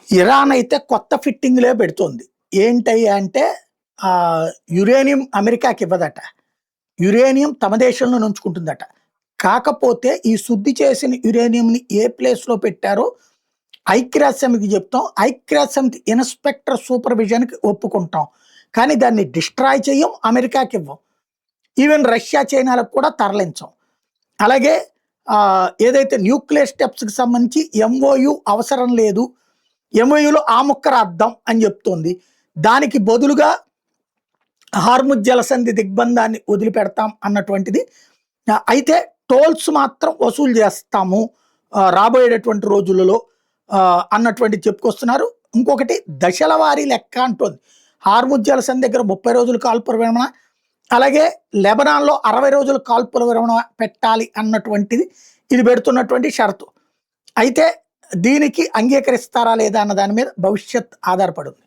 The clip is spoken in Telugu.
ఇరాన్ అయితే కొత్త ఫిట్టింగ్‌లే పెడుతోంది. ఏంటయ్యా అంటే యురేనియం అమెరికాకి ఇవ్వదట. యురేనియం తమ దేశంలోనే ఉంచుకుంటుందట. కాకపోతే ఈ శుద్ధి చేసిన యురేనియంని ఏ ప్లేస్‌లో పెట్టారో ఐక్యరాజ్య సమితికి చెప్తాం. ఐక్యరాజ్య సమితి ఇన్స్‌పెక్టర్ సూపర్విజన్‌కి ఒప్పుకుంటాం. కానీ దాన్ని డిస్ట్రాయ్ చెయ్యం, అమెరికాకివ్వం. ఈవెన్ రష్యా, చైనాలకు కూడా తరలించం. అలాగే ఏదైతే న్యూక్లియర్ స్టెప్స్‌కి సంబంధించి ఎంఓయు అవసరం లేదు. ఎంఓయూలో ఆ ముక్క రాద్దాం అని చెప్తోంది. దానికి బదులుగా హార్ముజ్ జలసంధి దిగ్బంధాన్ని వదిలిపెడతాం అన్నటువంటిది. అయితే టోల్స్ మాత్రం వసూలు చేస్తాము రాబోయేటటువంటి రోజులలో అన్నటువంటిది చెప్పుకొస్తున్నారు. ఇంకొకటి దశల వారీ లెక్క అంటోంది. హార్ముజ్ జలసంధి దగ్గర 30 రోజులు కాల్పుల విరమణ, అలాగే లెబనాన్‌లో 60 రోజులు కాల్పుల విరమణ పెట్టాలి అన్నటువంటిది ఇది పెడుతున్నటువంటి షరతు. అయితే దీనికి అంగీకరిస్తారా లేదా అన్న దాని మీద భవిష్యత్ ఆధారపడి ఉంది.